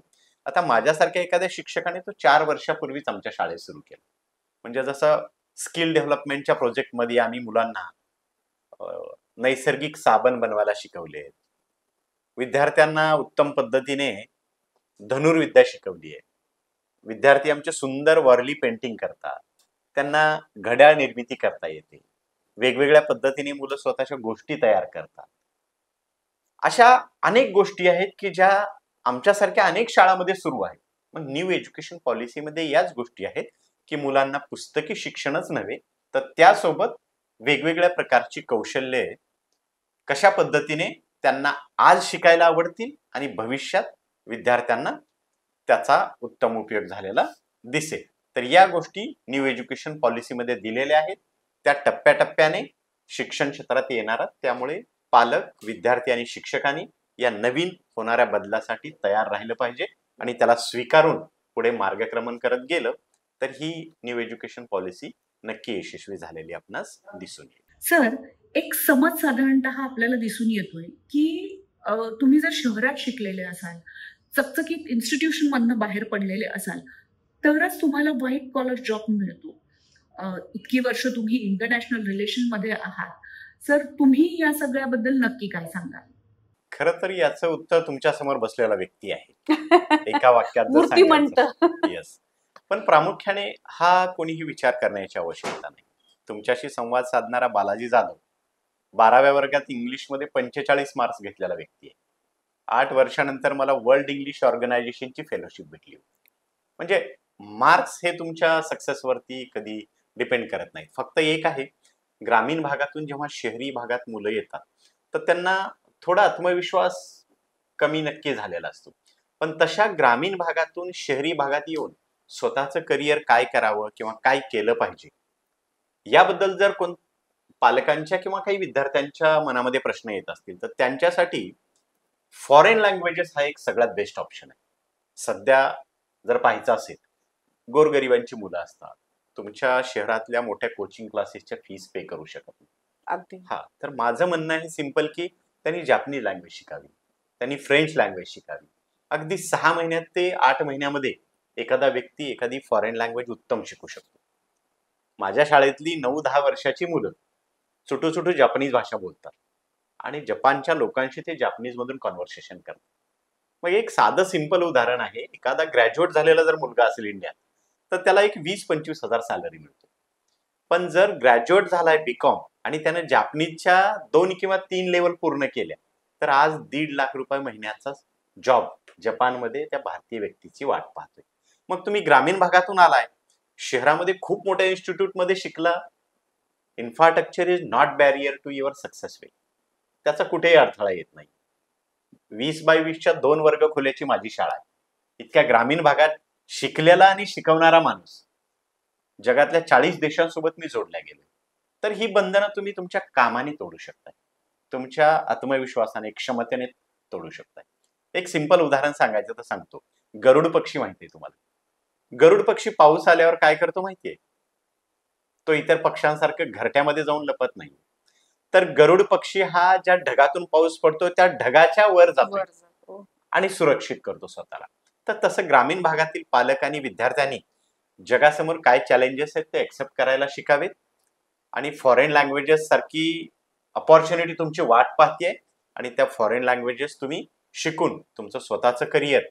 आता माझ्यासारख्या एखाद्या शिक्षकाने तो 4 वर्षापूर्वीच आमच्या शाळेत सुरू केला. म्हणजे जसं स्किल डेव्हलपमेंटच्या प्रोजेक्टमध्ये आम्ही मुलांना नैसर्गिक साबण बनवायला शिकवले, विद्यार्थ्यांना उत्तम पद्धतीने धनुर्विद्या शिकवली आहे, विद्यार्थी आमचे सुंदर वारली पेंटिंग करतात, त्यांना घड्याळ निर्मिती करता येते, वेगवेगळ्या पद्धतीने मुलं स्वतःच्या गोष्टी तयार करतात. अशा अनेक गोष्टी आहेत की ज्या आमच्यासारख्या अनेक शाळांमध्ये सुरू आहेत. मग न्यू एज्युकेशन पॉलिसीमध्ये याच गोष्टी आहेत की मुलांना पुस्तकी शिक्षणच नव्हे तर त्यासोबत वेगवेगळ्या प्रकारची कौशल्ये कशा पद्धतीने त्यांना आज शिकायला आवडतील आणि भविष्यात विद्यार्थ्यांना त्याचा उत्तम उपयोग झालेला दिसेल. तर या गोष्टी न्यू एज्युकेशन पॉलिसीमध्ये दिलेल्या आहेत. त्या टप्प्याटप्प्याने शिक्षण क्षेत्रात येणार. त्यामुळे पालक, विद्यार्थी आणि शिक्षकांनी या नवीन होणाऱ्या बदलासाठी तयार राहिलं पाहिजे आणि त्याला स्वीकारून पुढे मार्गक्रमण करत गेलं तर ही न्यू एज्युकेशन पॉलिसी नक्की यशस्वी झालेली आपणास दिसून येईल. सर, एक समज साधारणतः आपल्याला दिसून येतोय की तुम्ही जर शहरात शिकलेले असाल, चकचकीत इन्स्टिट्यूशन मधनं बाहेर पडलेले असाल तरच तुम्हाला व्हाईट कॉलर जॉब मिळतो. इतकी वर्ष तुम्ही इंटरनॅशनल रिलेशन मध्ये आहात. सर, तुम्ही या सगळ्याबद्दल नक्की काय सांगाल? खरं तर याचं उत्तर तुमच्या समोर बसलेला व्यक्ती आहे. एका वाक्यात जर मूर्तिमंत. सांगायचं, येस. पण प्रामुख्याने हा कोणीही विचार करण्याची आवश्यकता नाही. तुमच्याशी संवाद साधणारा बालाजी जाधव 12व्या वर्गात इंग्लिशमध्ये 45 मार्क्स घेतलेला व्यक्ती आहे. 8 वर्षानंतर मला वर्ल्ड इंग्लिश ऑर्गनायझेशनची फेलोशिप भेटली. म्हणजे मार्क्स हे तुमच्या सक्सेसवरती कधी डिपेंड करत नाही. फक्त एक आहे, ग्रामीण भागातून जेव्हा शहरी भागात मुलं येतात तर त्यांना थोडा आत्मविश्वास कमी नक्की झालेला असतो. पण तशा ग्रामीण भागातून शहरी भागात येऊन स्वतःचं करिअर काय करावं किंवा काय केलं पाहिजे याबद्दल जर कोण पालकांच्या किंवा काही विद्यार्थ्यांच्या मनामध्ये प्रश्न येत असतील तर त्यांच्यासाठी फॉरेन लँग्वेजेस हा एक सगळ्यात बेस्ट ऑप्शन आहे. सध्या जर पाहायचं असेल, गोरगरिबांची मुलं असतात, तुमच्या शहरातल्या मोठ्या कोचिंग क्लासेसच्या फीस पे करू शकत नाही. अगदी हा, तर माझं म्हणणं आहे सिंपल की त्यांनी जॅपनीज लँग्वेज शिकावी, त्यांनी फ्रेंच लँग्वेज शिकावी. अगदी 6 महिन्यात ते 8 महिन्यामध्ये एखादा व्यक्ती एखादी फॉरेन लँग्वेज उत्तम शिकू शकतो. माझ्या शाळेतली 9-10 वर्षाची मुलं चुटू जपानीज भाषा बोलतात आणि जपानच्या लोकांशी ते जपानीज मधून कॉन्व्हर्सेशन करतात. मग एक साधं सिंपल उदाहरण आहे, एखादा ग्रॅज्युएट झालेला जर मुलगा असेल इंडियात तर त्याला एक 20-25 हजार सॅलरी मिळतो. पण जर ग्रॅज्युएट झालाय बीकॉम आणि त्यानं जपानीजच्या 2 किंवा 3 लेवल पूर्ण केल्या तर आज 1.5 लाख रुपये महिन्याचा जॉब जपानमध्ये त्या भारतीय व्यक्तीची वाट पाहतोय. मग तुम्ही ग्रामीण भागातून आलाय, शहरामध्ये खूप मोठ्या इन्स्टिट्यूटमध्ये शिकला, infrastructure is not barrier to your success way. त्याचा कुठेही अडथळा येत नाही. 20x20च्या 2 वर्ग खोल्याची माझी शाळा आहे. इतक्या ग्रामीण भागात शिकलेला आणि शिकवणारा माणूस, जगातल्या 40 देशांसोबत मी जोडल्या गेलो. तर ही बंधनं तुम्ही तुमच्या कामाने तोडू शकताय, तुमच्या आत्मविश्वासाने, क्षमतेने तोडू शकताय. एक सिंपल उदाहरण सांगायचं तर सांगतो. गरुड पक्षी माहितीये तुम्हाला? गरुड पक्षी पाऊस आल्यावर काय करतो माहितीये? तो इतर पक्ष्यांसारखं घरट्यामध्ये जाऊन लपत नाही. तर गरुड पक्षी हा ज्या ढगातून पाऊस पडतो त्या ढगाच्या वर जातो वर जातो. आणि सुरक्षित करतो स्वतःला. तर तसं ग्रामीण भागातील पालक आणि विद्यार्थ्यांनी जगासमोर काय चॅलेंजेस आहेत ते एक्सेप्ट करायला शिकावेत आणि फॉरेन लँग्वेजेस सारखी अपॉर्च्युनिटी तुमची वाट पाहतीये आणि त्या फॉरेन लँग्वेजेस तुम्ही शिकून तुमचं स्वतःचं करिअर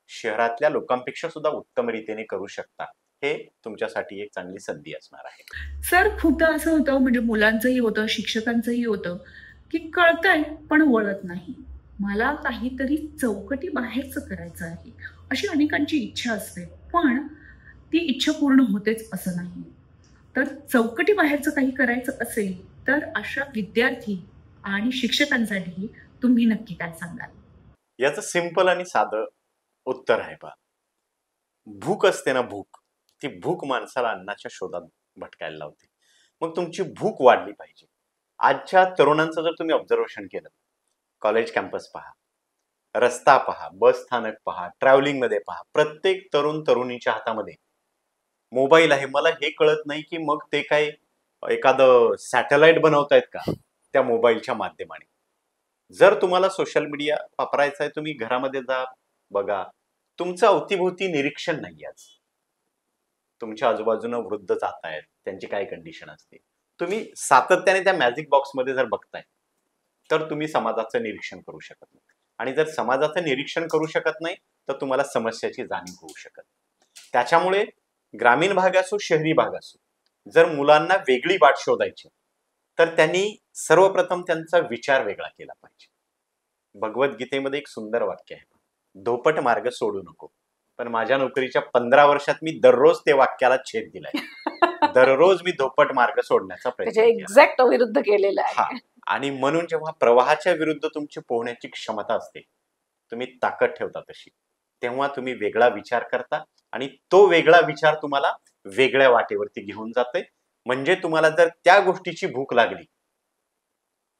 शहरातल्या लोकांपेक्षा सुद्धा उत्तम रीतीने करू शकता. हे तुमच्यासाठी एक चांगली संधी असणार आहे. सर, खूपदा असं होतं, म्हणजे मुलांचंही होतं, शिक्षकांचंही होतं, की कळतंय पण वळत नाही. मला काहीतरी चौकटी बाहेरचं करायचं आहे, अशी अनेकांची इच्छा असते, पण ती इच्छा पूर्ण होतेच असं नाही. तर चौकटी बाहेरचं काही करायचं असेल तर अशा विद्यार्थी आणि शिक्षकांसाठी तुम्ही नक्की काय सांगाल? याचं सिंपल आणि साधं उत्तर आहे पहा. भूक असते ना, भूक, ती भूक माणसाला अन्नाच्या शोधात भटकायला लावते. मग तुमची भूक वाढली पाहिजे. आजच्या तरुणांचं जर तुम्ही ऑब्झर्वेशन केलं, कॉलेज कॅम्पस पहा, रस्ता पहा, बस स्थानक पहा, ट्रॅव्हलिंग मध्ये पहा, प्रत्येक तरुण तरुणीच्या हातामध्ये मोबाईल आहे. मला हे कळत नाही की मग ते काय एखादं सॅटेलाइट बनवतायत का त्या मोबाईलच्या माध्यमाने. जर तुम्हाला सोशल मीडिया वापरायचा आहे, तुम्ही घरामध्ये जा, बघा. तुमचं अवतीभोवती निरीक्षण नाही. आज तुमच्या आजूबाजूला वृद्ध जात आहेत, त्यांची काय कंडिशन असते, तुम्ही सातत्याने त्या मॅजिक बॉक्समध्ये जर बघताय तर तुम्ही समाजाचं निरीक्षण करू शकत नाही. आणि जर समाजाचं निरीक्षण करू शकत नाही तर तुम्हाला समस्याची जाणीव होऊ शकत. त्याच्यामुळे ग्रामीण भाग असो, शहरी भाग असो, जर मुलांना वेगळी वाट शोधायची तर त्यांनी सर्वप्रथम त्यांचा विचार वेगळा केला पाहिजे. भगवद्गीतेमध्ये एक सुंदर वाक्य आहे, धोपट मार्ग सोडू नको. पण माझ्या नोकरीच्या 15 वर्षात मी दररोज ते वाक्याला छेद दिलाय. दररोज मी धोपट मार्ग सोडण्याचा प्रयत्न केला. एक्झॅक्ट विरुद्ध केलेला हा, आहे. आणि म्हणून जेव्हा प्रवाहाच्या विरुद्ध तुमची पोहण्याची क्षमता असते, तुम्ही ताकद ठेवता तशी, तेव्हा तुम्ही वेगळा विचार करता आणि तो वेगळा विचार तुम्हाला वेगळ्या वाटेवरती घेऊन जाते. म्हणजे तुम्हाला जर त्या गोष्टीची भूक लागली,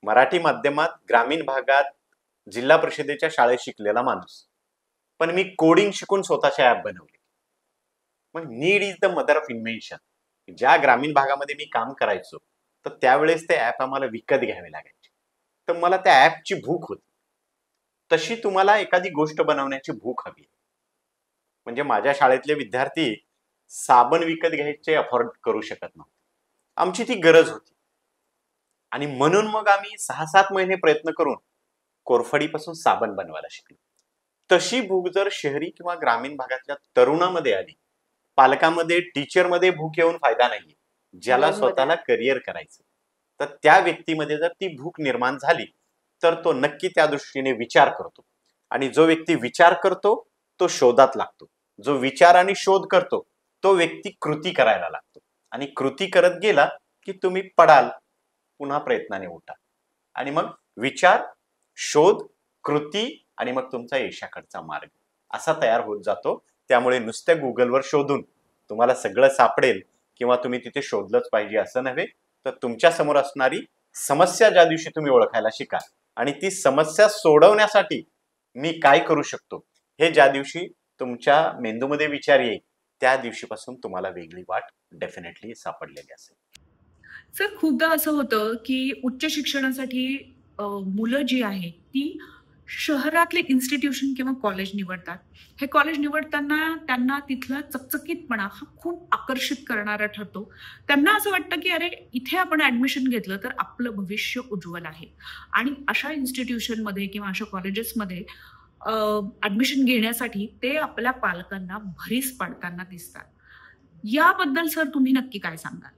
मराठी माध्यमात ग्रामीण भागात जिल्हा परिषदेच्या शाळेत शिकलेला माणूस, पण मी कोडिंग शिकून स्वतःचे ऍप बनवले. मग need is the mother of invention. ज्या ग्रामीण भागामध्ये मी काम करायचो तर त्यावेळेस ते ऍप आम्हाला विकत घ्यावे लागायचे, तर मला त्या ऍपची भूक होती. तशी तुम्हाला एखादी गोष्ट बनवण्याची भूक हवी. म्हणजे माझ्या शाळेतले विद्यार्थी साबण विकत घ्यायचे अफोर्ड करू शकत नव्हते, आमची ती गरज होती. आणि म्हणून मग आम्ही 6-7 महिने प्रयत्न करून कोरफडीपासून साबण बनवायला शिकलो. तशी भूक जर शहरी किंवा ग्रामीण भागातल्या तरुणामध्ये आली पालकामध्ये टीचरमध्ये भूक येऊन फायदा नाहीये. ज्याला मुलांमध्ये स्वतःला करिअर करायचं, तर त्या व्यक्तीमध्ये जर ती भूक निर्माण झाली तर तो नक्की त्या दृष्टीने विचार करतो. आणि जो व्यक्ती विचार करतो तो शोधात लागतो. जो विचार आणि शोध करतो तो व्यक्ती कृती करायला लागतो. आणि कृती करत गेला की तुम्ही पडाल, पुन्हा प्रयत्नाने उठा. आणि मग विचार, शोध, कृती आणि मग तुमचा यशाकडचा मार्ग असा तयार होत जातो. त्यामुळे नुसत्या गुगलवर शोधून तुम्हाला सगळं सापडेल किंवा तुम्ही तिथे शोधलंच पाहिजे असं नव्हे. तर तुमच्या समोर असणारी समस्या ज्या दिवशी तुम्ही ओळखायला शिकाल आणि ती समस्या सोडवण्यासाठी मी काय करू शकतो हे ज्या दिवशी तुमच्या मेंदूमध्ये विचार येईल त्या दिवशीपासून तुम्हाला वेगळी वाट डेफिनेटली सापडलेली असेल. सर, खूपदा असं होतं की उच्च शिक्षणासाठी मुलं जी आहेत ती शहरातले इन्स्टिट्यूशन किंवा कॉलेज निवडतात. हे कॉलेज निवडताना त्यांना तिथला चकचकीतपणा हा खूप आकर्षित करणारा ठरतो. त्यांना असं वाटतं की अरे, इथे आपण ऍडमिशन घेतलं तर आपलं भविष्य उज्ज्वल आहे. आणि अशा इन्स्टिट्यूशनमध्ये किंवा अशा कॉलेजेसमध्ये ऍडमिशन घेण्यासाठी ते आपल्या पालकांना भरीस पाडताना दिसतात. याबद्दल सर तुम्ही नक्की काय सांगाल?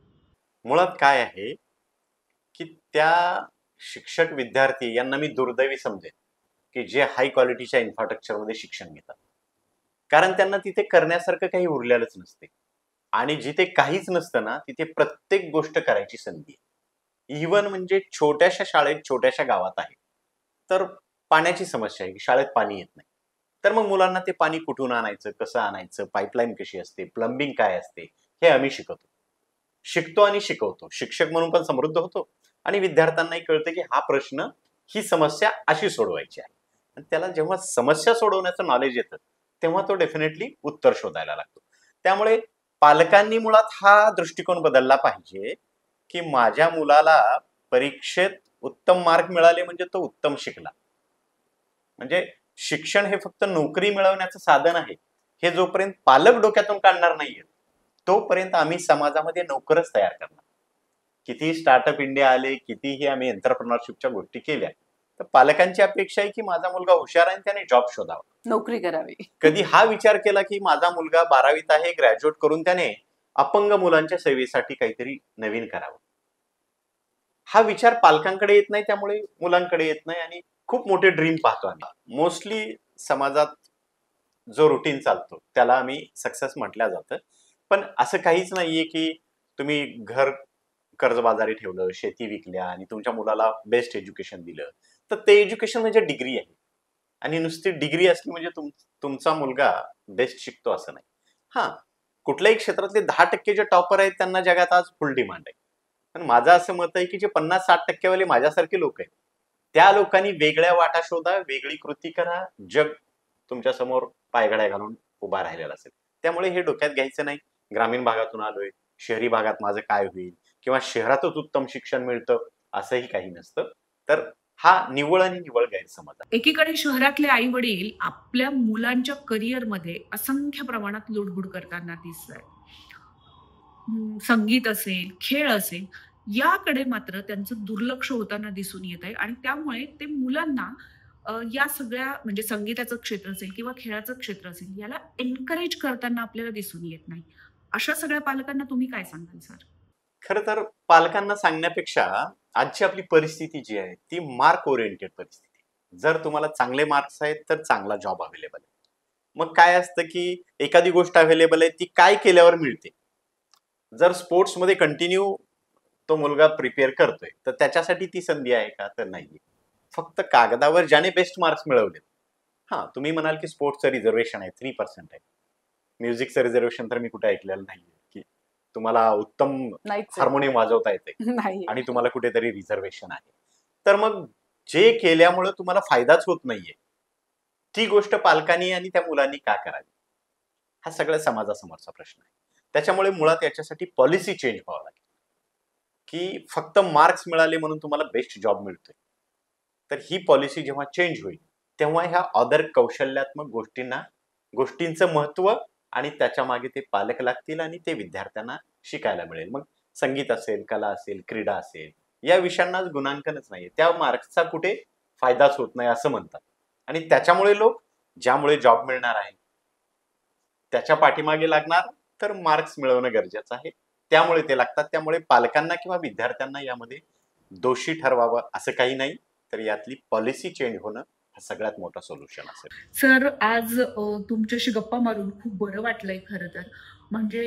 मुळात काय आहे की त्या शिक्षक विद्यार्थी यांना मी दुर्दैवी समजेन की जे हाय क्वालिटीच्या इन्फ्रास्ट्रक्चरमध्ये शिक्षण घेतात. कारण त्यांना तिथे करण्यासारखं काही उरलेलंच नसते. आणि जिथे काहीच नसतं ना तिथे प्रत्येक गोष्ट करायची संधी आहे. इव्हन म्हणजे छोट्याशा शाळेत छोट्याशा गावात आहे तर पाण्याची समस्या आहे की शाळेत पाणी येत नाही. तर मग मुलांना ते पाणी कुठून आणायचं, कसं आणायचं, पाईपलाईन कशी असते, प्लंबिंग काय असते हे आम्ही शिकतो आणि शिकवतो. शिक्षक म्हणून पण समृद्ध होतो आणि विद्यार्थ्यांनाही कळतं की हा प्रश्न, ही समस्या अशी सोडवायची आहे. आणि त्याला जेव्हा समस्या सोडवण्याचं नॉलेज येतं तेव्हा तो डेफिनेटली उत्तर शोधायला लागतो. त्यामुळे पालकांनी मुळात हा दृष्टिकोन बदलला पाहिजे की माझ्या मुलाला परीक्षेत उत्तम मार्क मिळाले म्हणजे तो उत्तम शिकला. म्हणजे शिक्षण हे फक्त नोकरी मिळवण्याचं साधन आहे हे जोपर्यंत पालक डोक्यातून काढणार नाहीये तोपर्यंत आम्ही समाजामध्ये नोकरच तयार करणार. कितीही स्टार्टअप इंडिया आले, कितीही आम्ही एंटरप्रेन्योरशिपच्या गोष्टी केल्या, तर पालकांची अपेक्षा आहे की माझा मुलगा हुशार आहे आणि त्याने जॉब शोधावा, नोकरी करावी. कधी हा विचार केला की माझा मुलगा 12वीत आहे, ग्रॅज्युएट करून त्याने अपंग मुलांच्या सेवेसाठी काहीतरी नवीन करावं. हा विचार पालकांकडे येत नाही, त्यामुळे मुलांकडे येत नाही आणि खूप मोठे ड्रीम पाहतो आम्ही. मोस्टली समाजात जो रुटीन चालतो त्याला आम्ही सक्सेस म्हटल्या जातं. पण असं काहीच नाहीये की तुम्ही घर कर्जबाजारी ठेवलं, शेती विकल्या आणि तुमच्या मुलाला बेस्ट एज्युकेशन दिलं तर ते एज्युकेशन म्हणजे डिग्री आहे. आणि नुसती डिग्री असली म्हणजे तुमचा मुलगा बेस्ट शिकतो असं नाही. हा, कुठल्याही क्षेत्रातले 10% जे टॉपर आहेत त्यांना जगात आज फुल डिमांड आहे. पण माझं असं मत आहे की जे 50-60% वाले माझ्यासारखे लोक आहेत त्या लोकांनी वेगळ्या वाटा शोधा, वेगळी कृती करा. जग तुमच्या समोर पायघड्या घालून उभा राहिलेला असेल. त्यामुळे हे डोक्यात घ्यायचं नाही ग्रामीण भागातून आलोय, शहरी भागात माझं काय होईल किंवा शहरातच उत्तम शिक्षण मिळतं असंही काही नसतं. तर हा निव्वळ आणि निव्वळ गैरसमज आहे. एकीकडे शहरातले आई वडील आपल्या मुलांच्या करिअरमध्ये असंख्य प्रमाणात लुडबुड करताना दिसत आहेत. संगीत असेल, खेळ असेल, याकडे मात्र त्यांचं दुर्लक्ष होताना दिसून येत आहे. आणि त्यामुळे ते मुलांना या सगळ्या म्हणजे संगीताचं क्षेत्र असेल किंवा खेळाचं क्षेत्र असेल याला एनकरेज करताना आपल्याला दिसून येत नाही. अशा सगळ्या पालकांना तुम्ही काय सांगाल सर? खरं तर पालकांना सांगण्यापेक्षा आजची आपली परिस्थिती जी आहे ती मार्क ओरिएंटेड परिस्थिती. जर तुम्हाला चांगले मार्क्स आहेत तर चांगला जॉब अवेलेबल आहे. मग काय असतं की एखादी गोष्ट अवेलेबल आहे ती काय केल्यावर मिळते. जर स्पोर्ट्समध्ये कंटिन्यू तो मुलगा प्रिपेअर करतोय तर त्याच्यासाठी ती संधी आहे का, तर नाहीये. फक्त कागदावर ज्याने बेस्ट मार्क्स मिळवले. हा, तुम्ही म्हणाल की स्पोर्ट्सचं रिझर्वेशन आहे 3% आहे. म्युझिकचं रिझर्वेशन तर मी कुठे ऐकलेलं नाहीये की तुम्हाला उत्तम हार्मोनियम वाजवता येते आणि तुम्हाला कुठेतरी रिझर्वेशन आहे. तर मग जे केल्यामुळे तुम्हाला फायदाच होत नाहीये ती गोष्ट पालकांनी आणि त्या मुलांनी का करावी, हा सगळ्या समाजासमोरचा प्रश्न आहे. त्याच्यामुळे मुळात याच्यासाठी पॉलिसी चेंज व्हावं लागेल की फक्त मार्क्स मिळाले म्हणून तुम्हाला बेस्ट जॉब मिळतोय. तर ही पॉलिसी जेव्हा चेंज होईल तेव्हा ह्या अदर कौशल्यात्मक गोष्टींचं महत्व आणि त्याच्या मागे ते पालक लागतील आणि ते विद्यार्थ्यांना शिकायला मिळेल. मग संगीत असेल, कला असेल, क्रीडा असेल, या विषयांना गुणांकनच नाहीये. त्या मार्क्सचा कुठे फायदाच होत नाही असं म्हणतात. आणि त्याच्यामुळे लोक ज्यामुळे जॉब मिळणार आहे त्याच्या पाठीमागे लागणार तर मार्क्स मिळवणं गरजेचं आहे, त्यामुळे ते लागतात. त्यामुळे पालकांना किंवा विद्यार्थ्यांना यामध्ये दोषी ठरवावं असं काही नाही, तर यातली पॉलिसी चेंज होणं हा सगळ्यात मोठा सोल्युशन असेल. सर, आज तुमच्याशी गप्पा मारून खूप बरं वाटलंय खरं तर. म्हणजे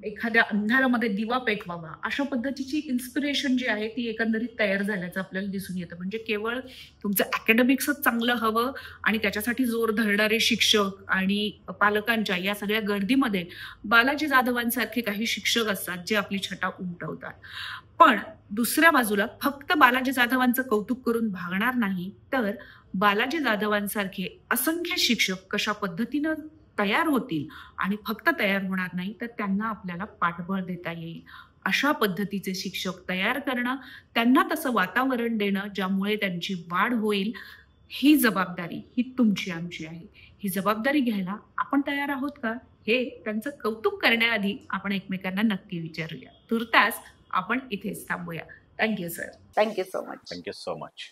एखाद्या अंधारामध्ये दिवा पेटवावा अशा पद्धतीची इन्स्पिरेशन जी आहे ती एकंदरीत तयार झाल्याचं आपल्याला दिसून येतं. म्हणजे केवळ तुमचं अकॅडमिक्सच चांगलं हवं आणि त्याच्यासाठी जोर धरणारे शिक्षक आणि पालकांच्या या सगळ्या गर्दीमध्ये बालाजी जाधवांसारखे काही शिक्षक असतात जे आपली छटा उमटवतात. पण दुसऱ्या बाजूला फक्त बालाजी जाधवांचं कौतुक करून भागणार नाही, तर बालाजी जाधवांसारखे असंख्य शिक्षक कशा पद्धतीनं तयार होतील आणि फक्त तयार होणार नाही तर त्यांना आपल्याला पाठबळ देता येईल अशा पद्धतीचे शिक्षक तयार करणं, त्यांना तसं वातावरण देणं ज्यामुळे त्यांची वाढ होईल, ही जबाबदारी ही तुमची आमची आहे. ही जबाबदारी घ्यायला आपण तयार आहोत का, हे त्यांचं कौतुक करण्याआधी आपण एकमेकांना नक्की विचारूया. तुर्तास आपण इथेच थांबूया. Thank you sir. Thank you so much. Thank you so much.